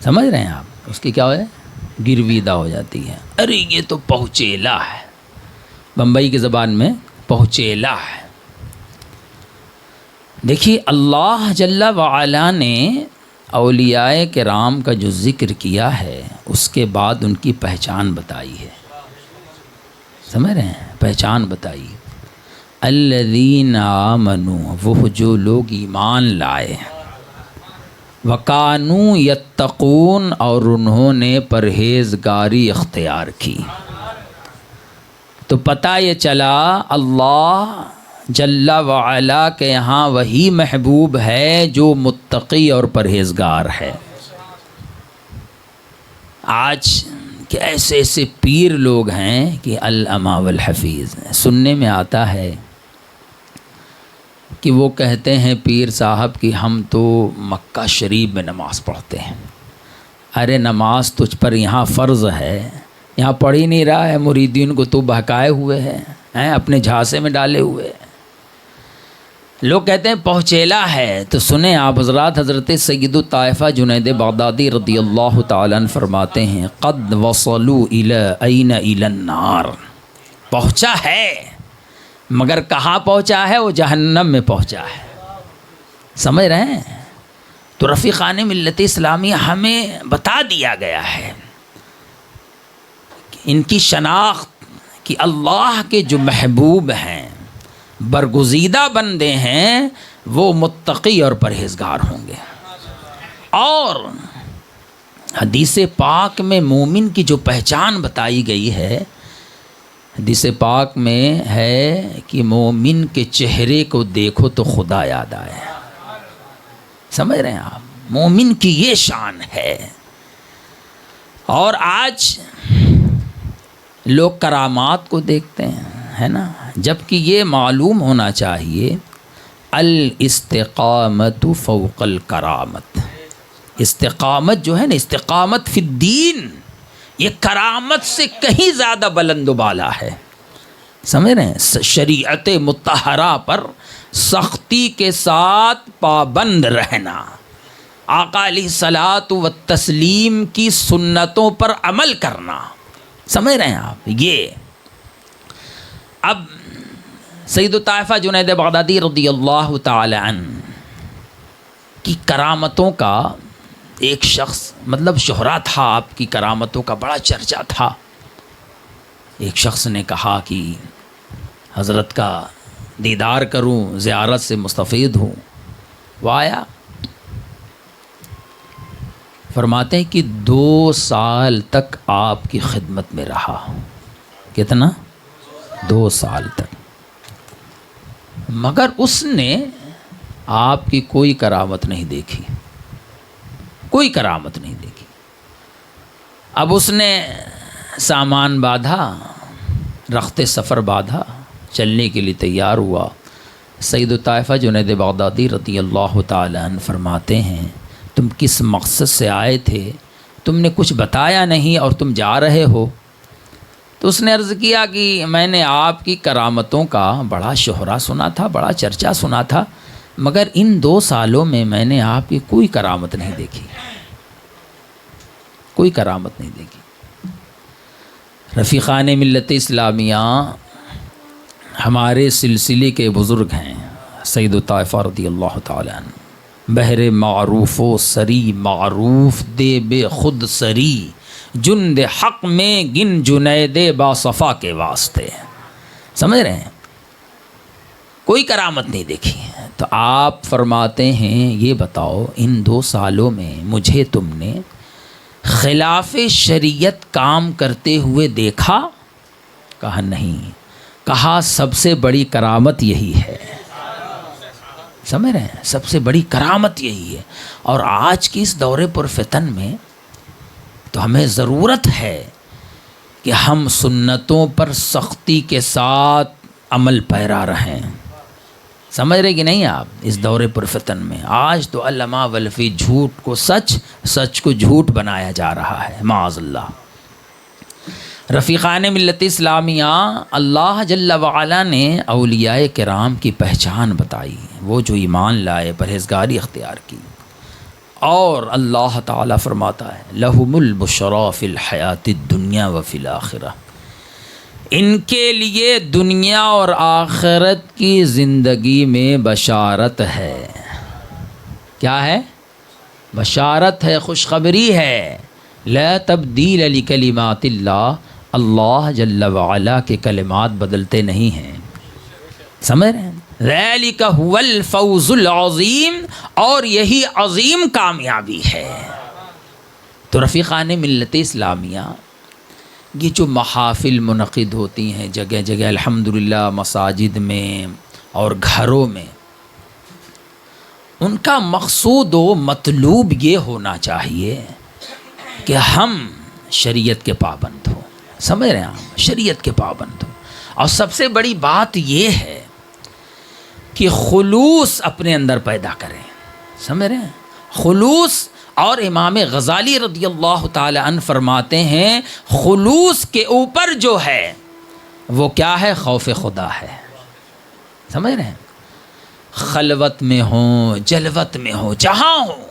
سمجھ رہے ہیں آپ؟ اس کی کیا ہے؟ گرویدہ ہو جاتی ہے. ارے یہ تو پہنچیلا ہے، بمبئی کی زبان میں پہنچیلا ہے. دیکھیے اللہ جل وعلا نے اولیاء کرام کا جو ذکر کیا ہے اس کے بعد ان کی پہچان بتائی ہے. سمجھ رہے ہیں؟ پہچان بتائی. الذین آمنوا، وہ جو لوگ ایمان لائے، وکانوا یتقون، اور انہوں نے پرہیزگاری اختیار کی. تو پتہ یہ چلا اللہ جل وعلا کے یہاں وہی محبوب ہے جو متقی اور پرہیزگار ہے. آج کہ ایسے ایسے پیر لوگ ہیں کہ الامہ والحفیظ، سننے میں آتا ہے کہ وہ کہتے ہیں پیر صاحب کہ ہم تو مکہ شریف میں نماز پڑھتے ہیں. ارے نماز تجھ پر یہاں فرض ہے، یہاں پڑھ ہی نہیں رہا ہے، مریدین کو تو بہکائے ہوئے ہیں، اپنے جھانسے میں ڈالے ہوئے ہیں. لوگ کہتے ہیں پہنچیلا ہے. تو سنیں آپ حضرات، حضرت سید الطائفہ جنید بغدادی رضی اللہ تعالیٰ عنہ فرماتے ہیں قد وصلوا الی النار، پہنچا ہے مگر کہاں پہنچا ہے؟ وہ جہنم میں پہنچا ہے. سمجھ رہے ہیں؟ تو رفیقان ملت اسلامیہ ہمیں بتا دیا گیا ہے کہ ان کی شناخت کہ اللہ کے جو محبوب ہیں، برگزیدہ بندے ہیں، وہ متقی اور پرہیزگار ہوں گے. اور حدیث پاک میں مومن کی جو پہچان بتائی گئی ہے، حدیث پاک میں ہے کہ مومن کے چہرے کو دیکھو تو خدا یاد آئے. سمجھ رہے ہیں آپ؟ مومن کی یہ شان ہے. اور آج لوگ کرامات کو دیکھتے ہیں، ہے نا، جبکہ یہ معلوم ہونا چاہیے الاستقامت فوق الکرامت. استقامت جو ہے نا، استقامت فی الدین، یہ کرامت سے کہیں زیادہ بلند و بالا ہے. سمجھ رہے ہیں؟ شریعت مطہرہ پر سختی کے ساتھ پابند رہنا، آقا علیہ الصلاۃ والتسلیم کی سنتوں پر عمل کرنا. سمجھ رہے ہیں آپ؟ یہ اب سید الطائفہ جنید بغدادی رضی اللہ تعالی عنہ کی کرامتوں کا ایک شخص، مطلب شہرا تھا، آپ کی کرامتوں کا بڑا چرچا تھا. ایک شخص نے کہا کہ حضرت کا دیدار کروں، زیارت سے مستفید ہوں. وہ آیا، فرماتے ہیں کہ 2 سال تک آپ کی خدمت میں رہا. کتنا؟ 2 سال تک. مگر اس نے آپ کی کوئی کرامت نہیں دیکھی، کوئی کرامت نہیں دیکھی. اب اس نے سامان باندھا، رخت سفر باندھا، چلنے کے لیے تیار ہوا. سید الطائفہ جنید بغدادی رضی اللہ تعالیٰ عنہ فرماتے ہیں تم کس مقصد سے آئے تھے؟ تم نے کچھ بتایا نہیں اور تم جا رہے ہو. تو اس نے عرض کیا کہ میں نے آپ کی کرامتوں کا بڑا شہرا سنا تھا، بڑا چرچا سنا تھا، مگر ان 2 سالوں میں نے آپ کی کوئی کرامت نہیں دیکھی، کوئی کرامت نہیں دیکھی. رفیقان ملت اسلامیہ ہمارے سلسلے کے بزرگ ہیں سید الطائفہ رضی اللہ تعالیٰ عنہ، بہر معروف و سری معروف دے بے خود سری، جند حق میں گن جنید با صفا کے واسطے. سمجھ رہے ہیں؟ کوئی کرامت نہیں دیکھی. تو آپ فرماتے ہیں یہ بتاؤ ان 2 سالوں میں مجھے تم نے خلاف شریعت کام کرتے ہوئے دیکھا؟ کہا نہیں. کہا سب سے بڑی کرامت یہی ہے. سمجھ رہے ہیں؟ سب سے بڑی کرامت یہی ہے. اور آج کی اس دور پر فتن میں تو ہمیں ضرورت ہے کہ ہم سنتوں پر سختی کے ساتھ عمل پیرا رہیں. سمجھ رہے کہ نہیں آپ؟ اس دور پر فتن میں آج تو علماء ولفی جھوٹ کو سچ، سچ کو جھوٹ بنایا جا رہا ہے، معاذ اللہ. رفیقان ملت اسلامیہ، اللہ جل وعلا نے اولیاء کرام کی پہچان بتائی، وہ جو ایمان لائے، پرہیزگاری اختیار کی. اور اللہ تعالیٰ فرماتا ہے لہم البشریٰ فی الحیات الدنیا و فی الآخرہ، ان کے لیے دنیا اور آخرت کی زندگی میں بشارت ہے۔ کیا ہے؟ بشارت ہے، خوشخبری ہے۔ لا تبدیل لکلمات اللہ، اللہ جل وعلا کے کلمات بدلتے نہیں ہیں، سمجھ رہے ہیں؟ ذالک هو الفوز العظیم، اور یہی عظیم کامیابی ہے۔ تو رفیقان ملت اسلامیہ، یہ جو محافل منعقد ہوتی ہیں جگہ جگہ الحمدللہ، مساجد میں اور گھروں میں، ان کا مقصود و مطلوب یہ ہونا چاہیے کہ ہم شریعت کے پابند ہوں، سمجھ رہے ہیں ہم شریعت کے پابند ہوں۔ اور سب سے بڑی بات یہ ہے کہ خلوص اپنے اندر پیدا کریں، سمجھ رہے ہیں؟ خلوص، اور امام غزالی رضی اللہ تعالی عنہ فرماتے ہیں خلوص کے اوپر جو ہے وہ کیا ہے؟ خوف خدا ہے، سمجھ رہے ہیں؟ خلوت میں ہوں، جلوت میں ہوں، جہاں ہوں،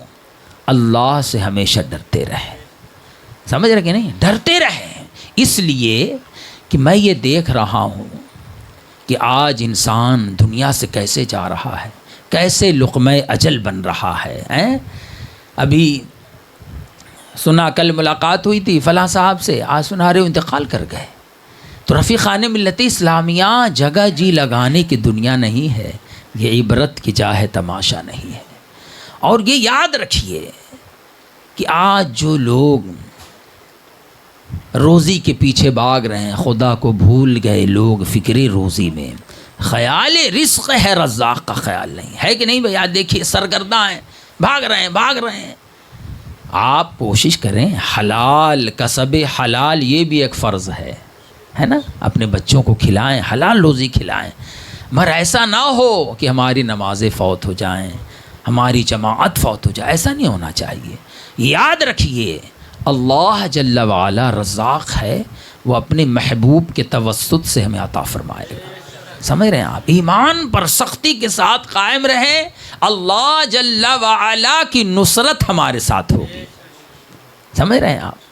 اللہ سے ہمیشہ ڈرتے رہیں، سمجھ رہے کہ نہیں؟ ڈرتے رہیں، اس لیے کہ میں یہ دیکھ رہا ہوں کہ آج انسان دنیا سے کیسے جا رہا ہے، کیسے لقمہ اجل بن رہا ہے۔ ابھی سنا، کل ملاقات ہوئی تھی فلاں صاحب سے، آج سنا رہے انتقال کر گئے۔ تو رفیقان ملت اسلامیہ، جگہ جی لگانے کی دنیا نہیں ہے، یہ عبرت کی جا ہے، تماشا نہیں ہے۔ اور یہ یاد رکھیے کہ آج جو لوگ روزی کے پیچھے بھاگ رہے ہیں، خدا کو بھول گئے لوگ فکر روزی میں، خیال رزق ہے، رزاق کا خیال نہیں ہے، کہ نہیں بھائی؟ آج دیکھیے سرگرداں ہیں، بھاگ رہے ہیں۔ آپ کوشش کریں حلال کسب حلال، یہ بھی ایک فرض ہے نا؟ اپنے بچوں کو کھلائیں، حلال روزی کھلائیں، مگر ایسا نہ ہو کہ ہماری نمازیں فوت ہو جائیں، ہماری جماعت فوت ہو جائے، ایسا نہیں ہونا چاہیے۔ یاد رکھیے اللہ جل وعلا رزاق ہے، وہ اپنے محبوب کے توسط سے ہمیں عطا فرمائے گا، سمجھ رہے ہیں آپ؟ ایمان پر سختی کے ساتھ قائم رہیں، اللہ جل وعلا کی نصرت ہمارے ساتھ ہوگی، سمجھ رہے ہیں آپ؟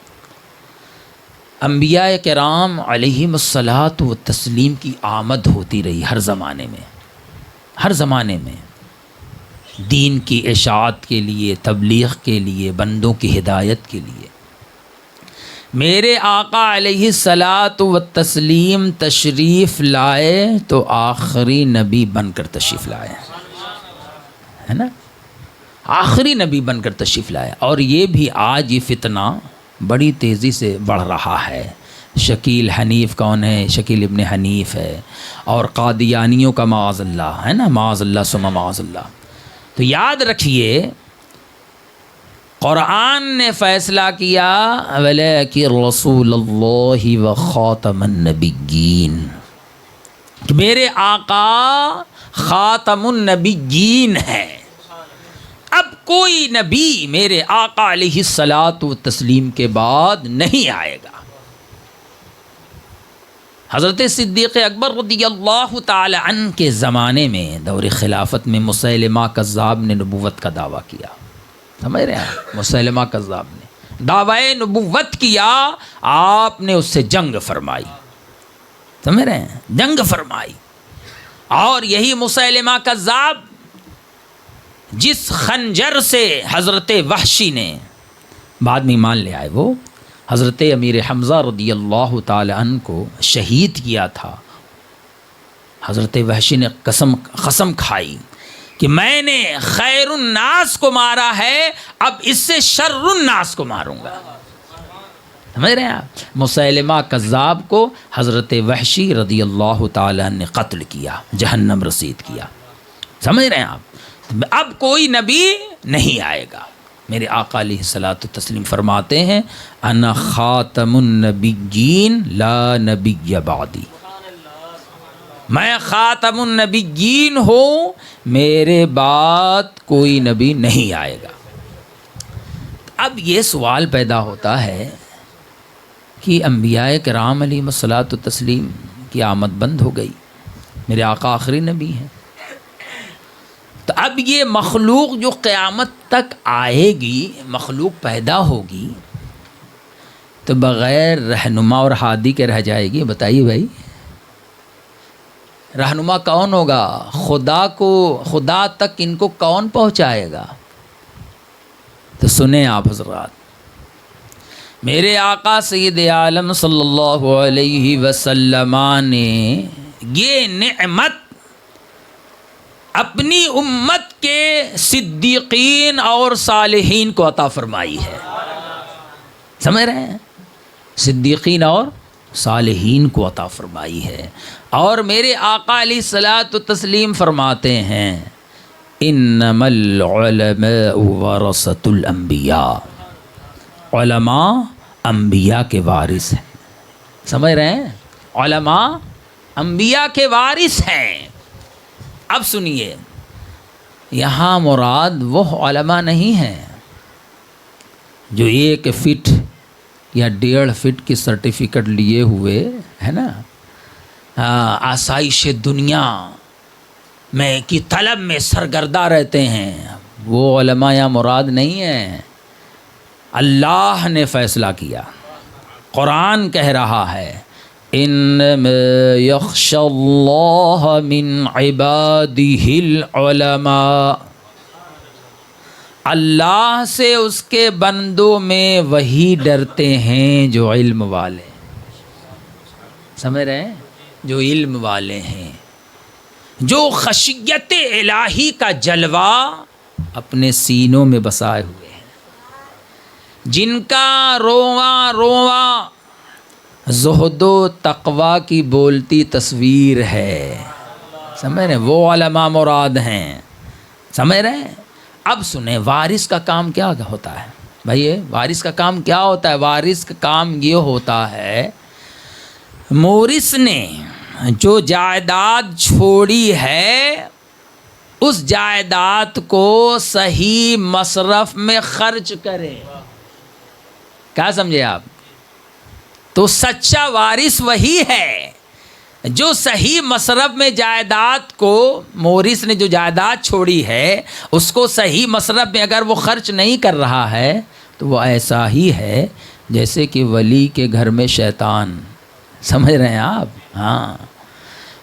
انبیاء کرام علیہم الصلاۃ والتسلیم کی آمد ہوتی رہی ہر زمانے میں، دین کی اشاعت کے لیے، تبلیغ کے لیے، بندوں کی ہدایت کے لیے۔ میرے آقا علیہ الصلاۃ والتسلیم تشریف لائے تو آخری نبی بن کر تشریف لائے، ہے نا؟ آخری نبی بن کر تشریف لائے۔ اور یہ بھی آج یہ فتنہ بڑی تیزی سے بڑھ رہا ہے۔ شکیل حنیف کون ہے؟ شکیل ابن حنیف ہے، اور قادیانیوں کا معاذ اللہ، ہے نا؟ معاذ اللہ ثم معاذ اللہ۔ تو یاد رکھیے قرآن نے فیصلہ کیا وَلَٰكِن رَسُولَ اللَّهِ وَخَاتَمَ النَّبِيِّينَ، کہ میرے آقا خاتم النبیین ہیں، اب کوئی نبی میرے آقا علیہ الصلاۃ والتسلیم کے بعد نہیں آئے گا۔ حضرت صدیق اکبر رضی اللہ تعالی عنہ کے زمانے میں، دور خلافت میں، مسیلمہ کذاب نے نبوت کا دعویٰ کیا، سمجھ رہے ہیں؟ مسیلمہ کذاب نے دعوی نبوت کیا، آپ نے اس سے جنگ فرمائی، سمجھ رہے ہیں؟ جنگ فرمائی۔ اور یہی مسیلمہ کذاب جس خنجر سے حضرت وحشی نے بعد میں ایمان لے آئے، وہ حضرت امیر حمزہ رضی اللہ تعالی عنہ کو شہید کیا تھا، حضرت وحشی نے قسم کھائی کہ میں نے خیر الناس کو مارا ہے، اب اس سے شر الناس کو ماروں گا، سمجھ رہے ہیں آپ؟ مسیلمہ کذاب کو حضرت وحشی رضی اللہ تعالی عنہ نے قتل کیا، جہنم رسید کیا، سمجھ رہے ہیں آپ؟ اب کوئی نبی نہیں آئے گا۔ میرے آقا علیہ الصلاۃ والتسلیم فرماتے ہیں انا خاتم النبیین لا نبی بعدی، میں خاتم النبیین ہوں، میرے بعد کوئی نبی نہیں آئے گا۔ اب یہ سوال پیدا ہوتا ہے کہ انبیاء کرام علیہم الصلاۃ والتسلیم کی آمد بند ہو گئی، میرے آقا آخری نبی ہیں، تو اب یہ مخلوق جو قیامت تک آئے گی، مخلوق پیدا ہوگی تو بغیر رہنما اور ہادی کے رہ جائے گی؟ بتائیے بھائی، رہنما کون ہوگا؟ خدا تک ان کو کون پہنچائے گا؟ تو سنیں آپ حضرات، میرے آقا سید عالم صلی اللہ علیہ وسلم نے یہ نعمت اپنی امت کے صدیقین اور صالحین کو عطا فرمائی ہے. سمجھ رہے ہیں؟ صدیقین اور صالحین کو عطا فرمائی ہے. اور میرے آقا علیہ الصلوۃ والتسلیم فرماتے ہیں انما العلماء ورثۃ الانبیاء، علماء انبیاء کے وارث ہیں. سمجھ رہے ہیں؟ علماء انبیاء کے وارث ہیں. اب سنیے، یہاں مراد وہ علماء نہیں ہیں جو 1 فٹ یا 1.5 فٹ کی سرٹیفکیٹ لیے ہوئے ہے نا آسائش دنیا میں کی طلب میں سرگردہ رہتے ہیں. وہ علماء یا مراد نہیں ہیں. اللہ نے فیصلہ کیا، قرآن کہہ رہا ہے انما یخشی اللہ من عبادہ العلماء، اللہ سے اس کے بندوں میں وہی ڈرتے ہیں جو علم والے. سمجھ رہے ہیں؟ جو علم والے ہیں، جو خشیت الہی کا جلوہ اپنے سینوں میں بسائے ہوئے ہیں، جن کا رواں رواں زہد و تقوی کی بولتی تصویر ہے. سمجھ رہے ہیں؟ وہ علماء مراد ہیں. سمجھ رہے ہیں؟ اب سنیں، وارث کا کام کیا ہوتا ہے بھائی؟ وارث کا کام کیا ہوتا ہے؟ وارث کا کام یہ ہوتا ہے، مورث نے جو جائیداد چھوڑی ہے اس جائیداد کو صحیح مصرف میں خرچ کرے. کیا سمجھے آپ؟ تو سچا وارث وہی ہے جو صحیح مصرف میں جائیداد کو، مورث نے جو جائیداد چھوڑی ہے اس کو صحیح مصرف میں اگر وہ خرچ نہیں کر رہا ہے تو وہ ایسا ہی ہے جیسے کہ ولی کے گھر میں شیطان. سمجھ رہے ہیں آپ؟ ہاں.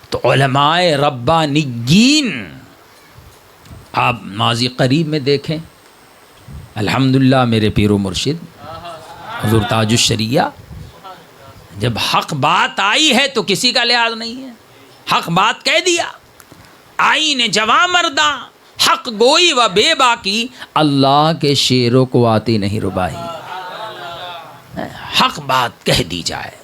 تو علماء ربانیین آپ ماضی قریب میں دیکھیں، الحمدللہ میرے پیر و مرشد حضور تاج الشریعہ، جب حق بات آئی ہے تو کسی کا لحاظ نہیں ہے. حق بات کہہ دیا، آئین جواں مرداں حق گوئی و بے باکی، اللہ کے شیروں کو آتی نہیں ربائی. حق بات کہہ دی جائے.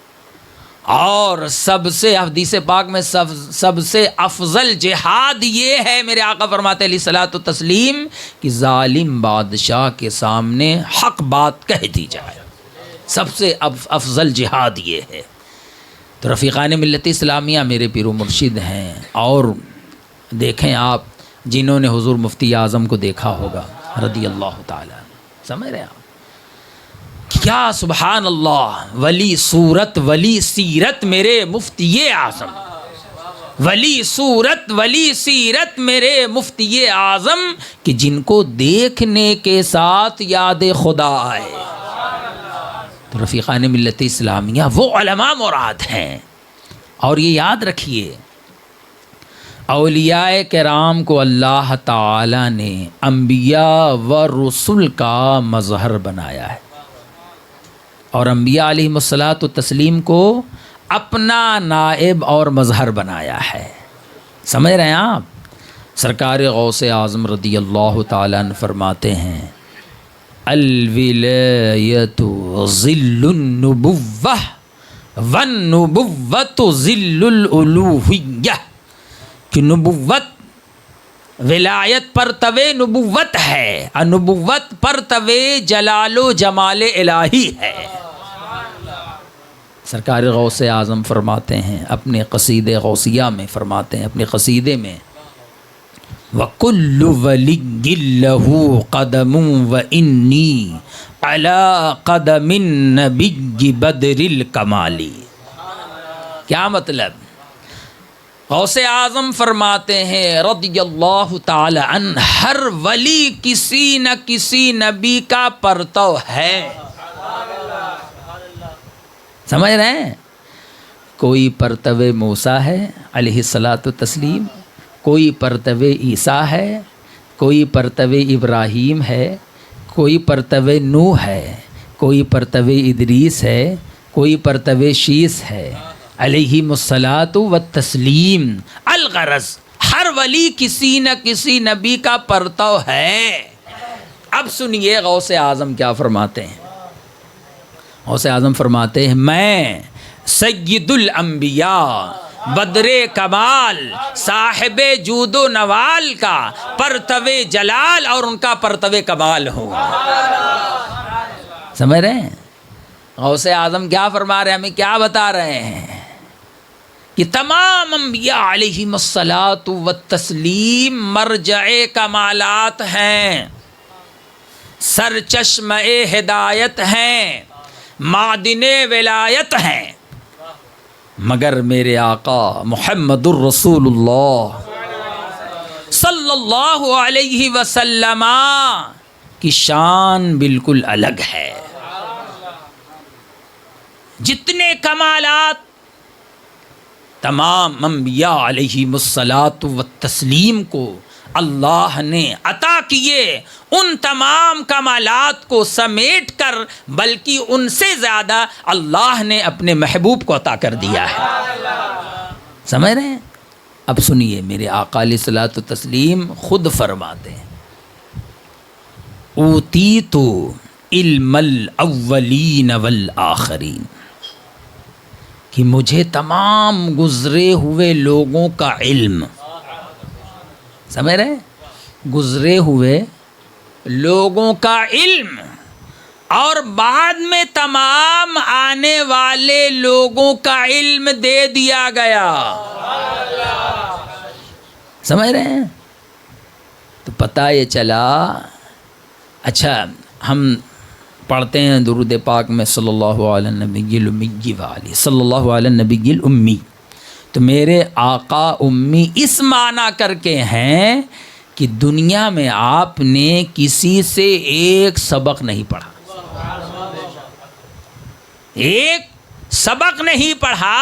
اور سب سے حدیث پاک میں سب سے افضل جہاد یہ ہے، میرے آقا فرماتے علیہ الصلوۃ والتسلیم، کہ ظالم بادشاہ کے سامنے حق بات کہہ دی جائے. سب سے افضل جہاد یہ ہے. تو رفیقان ملت اسلامیہ میرے پیر و مرشد ہیں. اور دیکھیں آپ، جنہوں نے حضور مفتی اعظم کو دیکھا ہوگا رضی اللہ تعالیٰ، سمجھ رہے ہیں آپ؟ کیا سبحان اللہ، ولی صورت ولی سیرت میرے مفتی اعظم، ولی صورت ولی سیرت میرے مفتی اعظم، کہ جن کو دیکھنے کے ساتھ یاد خدا آئے. تو رفیقان ملت اسلامیہ وہ علماء مراد ہیں. اور یہ یاد رکھیے، اولیاء کرام کو اللہ تعالی نے انبیاء و رسول کا مظہر بنایا ہے، اور انبیاء علیہ الصلوۃ والتسلیم کو اپنا نائب اور مظہر بنایا ہے. سمجھ رہے ہیں آپ؟ سرکار غوث اعظم رضی اللہ تعالیٰ عنہ فرماتے ہیں الولایت ظل النبوہ والنبوۃ ظل الالوہیہ، کہ نبوت، ولایت پرتو نبوت ہے، اور نبوت پرتو جلال و جمال الہی ہے. سرکار غوث اعظم فرماتے ہیں اپنے قصیدے غوثیہ میں، فرماتے ہیں اپنے قصیدے میں وَكُلُّ وَلِيٍّ لَهُ قَدَمٌ وَإِنِّي عَلَىٰ قَدَمِ النَّبِيِّ بَدْرِ الْكَمَالِ. کیا مطلب؟ غوث اعظم فرماتے ہیں رضی اللہ تعالی عنہ، ہر ولی کسی نہ کسی نبی کا پرتو ہے. سمجھ رہے ہیں؟ کوئی پرتو موسیٰ ہے علیہ الصلاۃ والتسلیم، کوئی پرتو عیسیٰ ہے، کوئی پرتو ابراہیم ہے، کوئی پرتو نوح ہے، کوئی پرتو ادریس ہے، کوئی پرتو شیس ہے علیہم الصلاۃ والتسلیم. الغرض ہر ولی کسی نہ کسی نبی کا پرتو ہے. اب سنیے غوث اعظم کیا فرماتے ہیں. غوث اعظم فرماتے ہیں میں سید الانبیاء بدر کمال صاحب جود و نوال کا پرتو جلال اور ان کا پرتو کمال ہوں. سمجھ رہے ہیں؟ غوث اعظم کیا فرما رہے ہیں، ہمیں کیا بتا رہے ہیں کہ تمام انبیاء علیہم الصلاۃ والتسلیم مرجع کمالات ہیں، سرچشمہ ہدایت ہیں، معدن ولایت ہیں، مگر میرے آقا محمد الرسول اللہ صلی اللہ علیہ وسلم کی شان بالکل الگ ہے. جتنے کمالات تمام انبیاء علیہم الصلاۃ والتسلیم کو اللہ نے عطا کیے، ان تمام کمالات کو سمیٹ کر بلکہ ان سے زیادہ اللہ نے اپنے محبوب کو عطا کر دیا ہے. سمجھ رہے ہیں؟ اب سنیے میرے آقا علیہ الصلاۃ والتسلیم خود فرماتے ہیں اوتیت علم الاولین والآخرین، کہ مجھے تمام گزرے ہوئے لوگوں کا علم، سمجھ رہے ہیں؟ گزرے ہوئے لوگوں کا علم اور بعد میں تمام آنے والے لوگوں کا علم دے دیا گیا. سمجھ رہے ہیں؟ تو پتہ یہ چلا. اچھا ہم پڑھتے ہیں درود پاک میں صلی اللہ علیہ نبی الامی والی، صلی اللہ علیہ نبی الامی، تو میرے آقا امی اس معنی کر کے ہیں کہ دنیا میں آپ نے کسی سے ایک سبق نہیں پڑھا، ایک سبق نہیں پڑھا.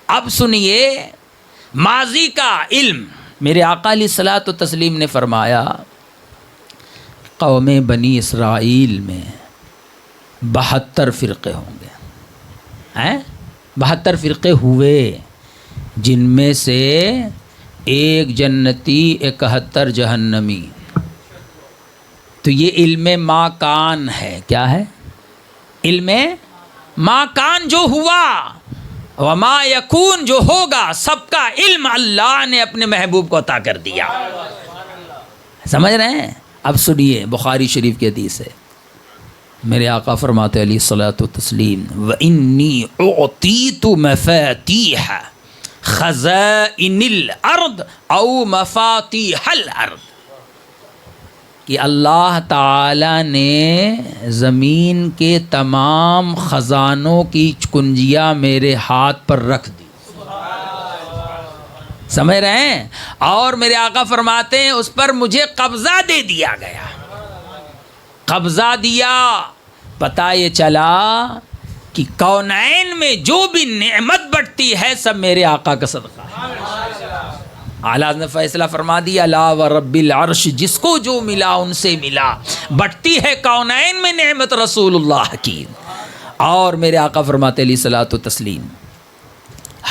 اب سنیے ماضی کا علم. میرے آقا علیہ الصلاۃ والتسلیم نے فرمایا قوم بنی اسرائیل میں 72 فرقے ہوں گے، 72 فرقے ہوئے، جن میں سے ایک جنتی 71 جہنمی. تو یہ علم ما کان ہے. کیا ہے؟ علم ما کان جو ہوا، وما یکون جو ہوگا، سب کا علم اللہ نے اپنے محبوب کو عطا کر دیا. سمجھ رہے ہیں؟ اب سنیے بخاری شریف کی حدیث ہے. میرے آقا فرماتے علیہ الصلاۃ والتسلیم وَإِنِّي أُعْطِيتُ مَفَاتِيحَ خَزَائِنِ الْأَرْضِ أَوْ مَفَاتِيحَ الْأَرْضِ، کہ اللہ تعالی نے زمین کے تمام خزانوں کی کنجیاں میرے ہاتھ پر رکھ دی. سمجھ رہے ہیں؟ اور میرے آقا فرماتے ہیں اس پر مجھے قبضہ دے دیا گیا. قبضہ دیا. پتہ یہ چلا کہ کونین میں جو بھی نعمت بٹتی ہے سب میرے آقا کا صدقہ ہے. اعلیٰ نے فیصلہ فرما دیا لا ورب العرش، جس کو جو ملا ان سے ملا. بٹتی ہے کونین میں نعمت رسول اللہ کی. اور میرے آقا فرماتے علیہ الصلاۃ والتسلیم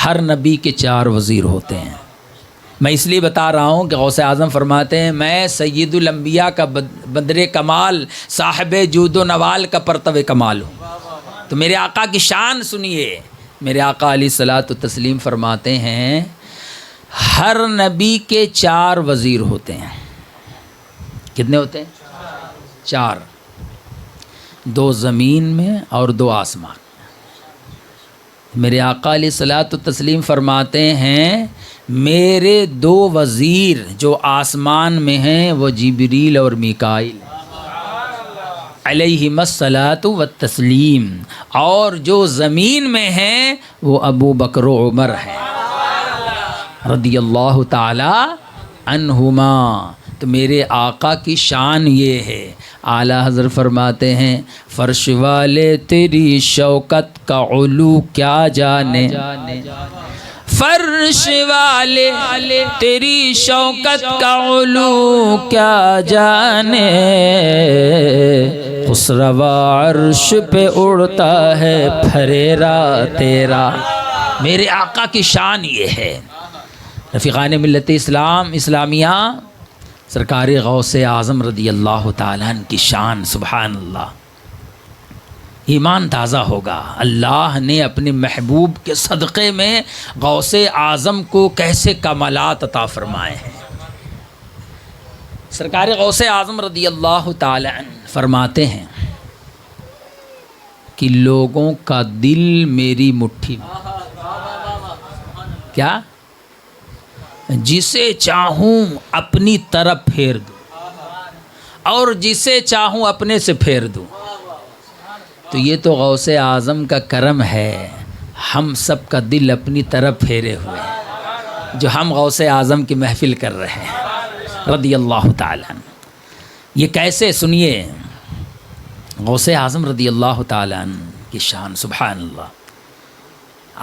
ہر نبی کے 4 وزیر ہوتے ہیں. میں اس لیے بتا رہا ہوں کہ غوث اعظم فرماتے ہیں میں سید الانبیاء کا بدر کمال صاحب جود و نوال کا پرتو کمال ہوں. تو میرے آقا کی شان سنیے. میرے آقا علیہ الصلاۃ والتسلیم فرماتے ہیں ہر نبی کے 4 وزیر ہوتے ہیں. کتنے ہوتے ہیں؟ 4. 2 زمین میں اور 2 آسمان. میرے آقا علیہ الصلاۃ والتسلیم فرماتے ہیں میرے 2 وزیر جو آسمان میں ہیں وہ جبریل اور میکائیل علیہم الصلاۃ والتسلیم، اور جو زمین میں ہیں وہ ابو بکر و عمر ہیں. رضی اللہ تعالی عنہما. تو میرے آقا کی شان یہ ہے. اعلیٰ حضرت فرماتے ہیں فرش والے تیری شوکت کا علو کیا جانے، فرش والے تیری شوکت کا علو کیا جانے، خسروا عرش پہ اڑتا ہے پھریرا تیرا. میرے آقا کی شان یہ ہے. رفیقان ملت اسلام اسلامیہ، سرکار غوث اعظم رضی اللہ تعالیٰ عنہ کی شان، سبحان اللہ. ایمان تازہ ہوگا اللہ نے اپنے محبوب کے صدقے میں غوث اعظم کو کیسے کمالات عطا فرمائے ہیں. سرکار غوث اعظم رضی اللہ تعالیٰ عنہ فرماتے ہیں کہ لوگوں کا دل میری مٹھی میں. کیا؟ جسے چاہوں اپنی طرف پھیر دوں اور جسے چاہوں اپنے سے پھیر دوں. تو یہ تو غوث اعظم کا کرم ہے، ہم سب کا دل اپنی طرف پھیرے ہوئے ہیں جو ہم غوث اعظم کی محفل کر رہے ہیں رضی اللہ تعالیٰ عنہ. یہ کیسے؟ سنیے غوث اعظم رضی اللہ تعالیٰ عنہ کی شان، سبحان اللہ.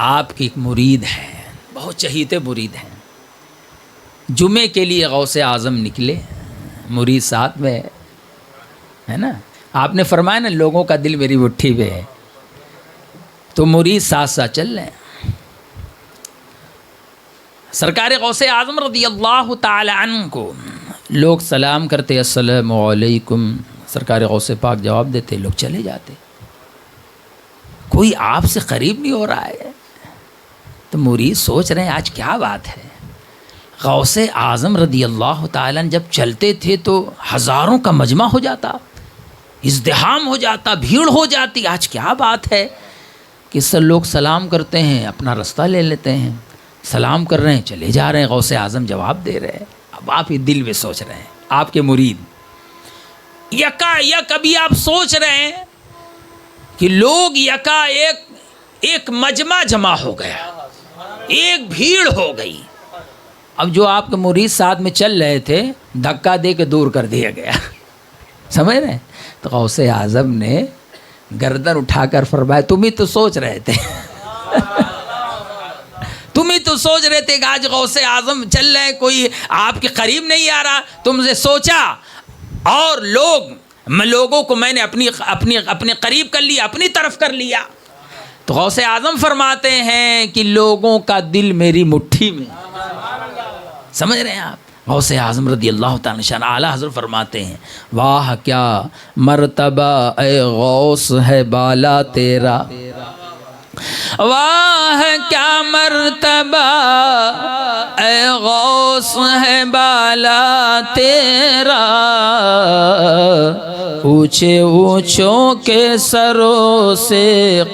آپ کی ایک مرید ہیں، بہت چہیتے مرید ہیں. جمعے کے لیے غوث اعظم نکلے، مرید ساتھ میں ہے نا. آپ نے فرمایا نا لوگوں کا دل میری مٹھی پہ ہے، تو مرید ساتھ ساتھ چل رہے ہیں. سرکار غوث اعظم رضی اللہ تعالی عنہ کو لوگ سلام کرتے السلام علیکم، سرکار غوث پاک جواب دیتے، لوگ چلے جاتے. کوئی آپ سے قریب نہیں ہو رہا ہے. تو مرید سوچ رہے ہیں آج کیا بات ہے. غوث اعظم رضی اللہ تعالیٰ جب چلتے تھے تو ہزاروں کا مجمع ہو جاتا، ازدحام ہو جاتا، بھیڑ ہو جاتی. آج کیا بات ہے کہ سب لوگ سلام کرتے ہیں، اپنا رستہ لے لیتے ہیں، سلام کر رہے ہیں، چلے جا رہے ہیں. غوث اعظم جواب دے رہے ہیں. اب آپ ہی دل میں سوچ رہے ہیں، آپ کے مرید یکا یک ابھی آپ سوچ رہے ہیں کہ لوگ یکا ایک مجمع جمع ہو گیا، ایک بھیڑ ہو گئی. اب جو آپ کے مرید ساتھ میں چل رہے تھے دھکا دے کے دور کر دیا گیا. سمجھ رہے ہیں؟ تو غوث اعظم نے گردن اٹھا کر فرمایا تم ہی تو سوچ رہے تھے تم ہی تو سوچ رہے تھے کہ آج غوث اعظم چل رہے، کوئی آپ کے قریب نہیں آ رہا. تم سے سوچا اور لوگوں کو میں نے اپنے قریب کر لیا، اپنی طرف کر لیا. تو غوث اعظم فرماتے ہیں کہ لوگوں کا دل میری مٹھی میں. سمجھ رہے ہیں آپ؟ غوث اعظم رضی اللہ تعالیٰ شان اعلیٰ حضرت فرماتے ہیں واہ کیا مرتبہ اے غوث ہے بالا تیرا، واہ کیا مرتبہ اے غوث ہے بالا تیرا، اونچے اونچوں کے سروں سے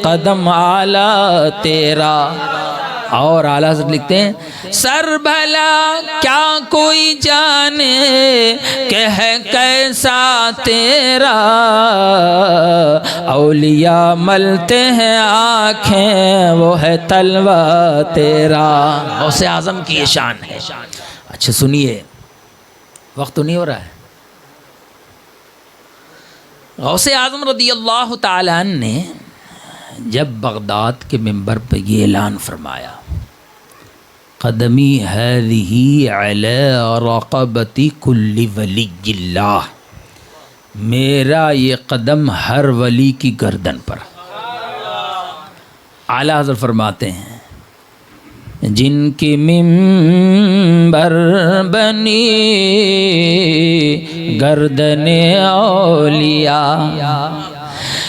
قدم اعلیٰ تیرا. اور اعلیٰ حضرت لکھتے ہیں سر بھلا کیا کوئی جانے کہ ہے کیسا تیرا، اولیاء ملتے ہیں آنکھیں وہ ہے تلوہ تیرا. غوث اعظم کی یہ شان ہے. اچھا سنیے، وقت تو نہیں ہو رہا ہے. غوث اعظم رضی اللہ تعالیٰ عنہ نے جب بغداد کے منبر پہ یہ اعلان فرمایا قدمی هذه علی رقبتی کل ولی اللہ، میرا یہ قدم ہر ولی کی گردن پر. اعلیٰ حضرت فرماتے ہیں جن کی منبر بنی گردن اولیاء،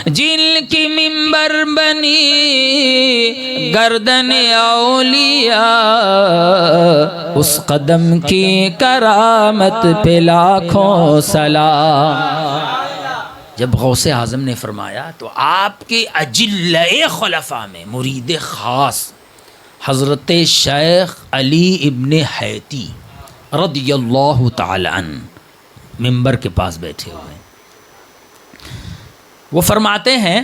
جن کی منبر بنی گردن اولیاء، اس قدم کی کرامت پہ لاکھوں سلام. جب غوث اعظم نے فرمایا تو آپ کے اجلۂ خلفاء میں مرید خاص حضرت شیخ علی ابن حیتی رضی اللہ تعالی عنہ منبر کے پاس بیٹھے ہوئے. وہ فرماتے ہیں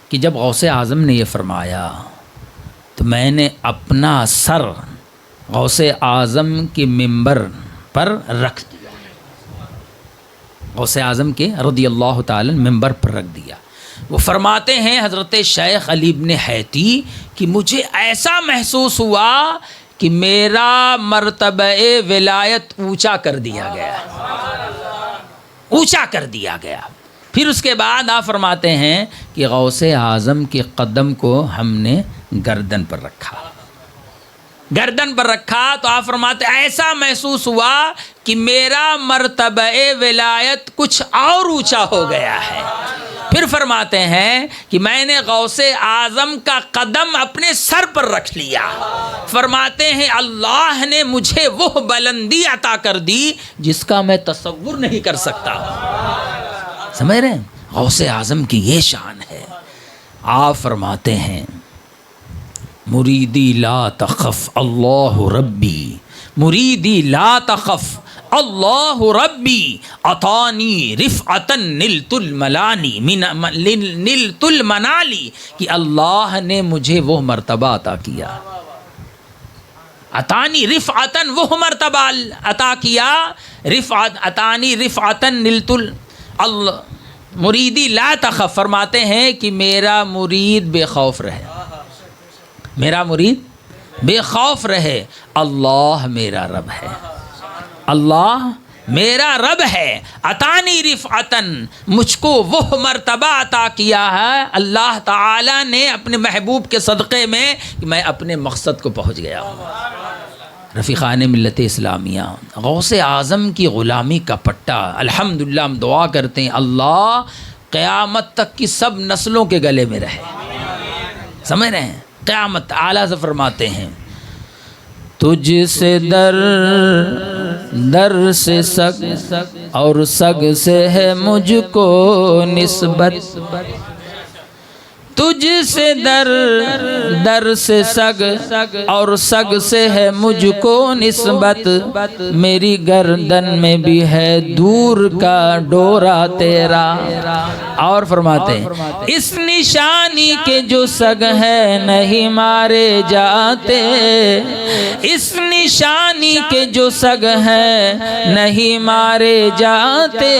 کہ جب غوث اعظم نے یہ فرمایا تو میں نے اپنا سر غوث اعظم کے ممبر پر رکھ دیا، غوث اعظم کے رضی اللہ تعالی ممبر پر رکھ دیا۔ وہ فرماتے ہیں حضرت شیخ علی بن حیتی کہ مجھے ایسا محسوس ہوا کہ میرا مرتبہ ولایت اونچا کر دیا گیا، اونچا کر دیا گیا۔ پھر اس کے بعد آپ فرماتے ہیں کہ غوث اعظم کے قدم کو ہم نے گردن پر رکھا، گردن پر رکھا تو آپ فرماتے ہیں ایسا محسوس ہوا کہ میرا مرتبہ ولایت کچھ اور اونچا ہو گیا ہے۔ پھر فرماتے ہیں کہ میں نے غوث اعظم کا قدم اپنے سر پر رکھ لیا، فرماتے ہیں اللہ نے مجھے وہ بلندی عطا کر دی جس کا میں تصور نہیں کر سکتا۔ سمجھ رہے ہیں؟ غوث اعظم کی یہ شان ہے۔ آپ فرماتے ہیں مریدی لا تخف اللہ ربی، مریدی لا تخف اللہ ربی عطانی رفعتا نلت الملانی نلت المنالی، کہ اللہ نے مجھے وہ مرتبہ عطا کیا، عطانی رفعتا وہ مرتبہ عطا کیا، عطانی رفعتا نلت مریدی لا تخف، فرماتے ہیں کہ میرا مرید بے خوف رہے، میرا مرید بے خوف رہے، اللہ میرا رب ہے، اللہ میرا رب ہے، عطانی رفعتن، مجھ کو وہ مرتبہ عطا کیا ہے اللہ تعالی نے اپنے محبوب کے صدقے میں کہ میں اپنے مقصد کو پہنچ گیا ہوں۔ رفیقان ملت اسلامیہ، غوث اعظم کی غلامی کا پٹا الحمدللہ ہم دعا کرتے ہیں اللہ قیامت تک کی سب نسلوں کے گلے میں رہے۔ سمجھ رہے ہیں؟ قیامت اعلیٰ سے فرماتے ہیں تجھ سے در در سے سگ اور سگ سے ہے مجھ کو نسبت، تجھ سے در در سے سگ اور سگ سے ہے مجھ کو نسبت، میری گردن میں بھی ہے دور کا ڈورا تیرا۔ اور فرماتے ہیں اس نشانی کے جو سگ ہے نہیں مارے جاتے، اس نشانی کے جو سگ ہے نہیں مارے جاتے،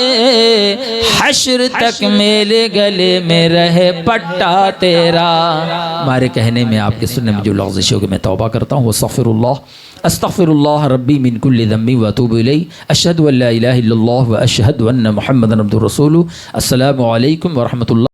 حشر تک میرے گلے میں رہے پٹا تیرا۔ ہمارے کہنے میں آپ کے سننے میں جو لغزش ہو کہ میں توبہ کرتا ہوں، استغفر اللہ ربی من کل ذنب واتوب الیہ، اشہد ان لا الہ الا اللہ واشہد ان محمدا عبدہ ورسولہ۔ السلام علیکم ورحمۃ اللہ۔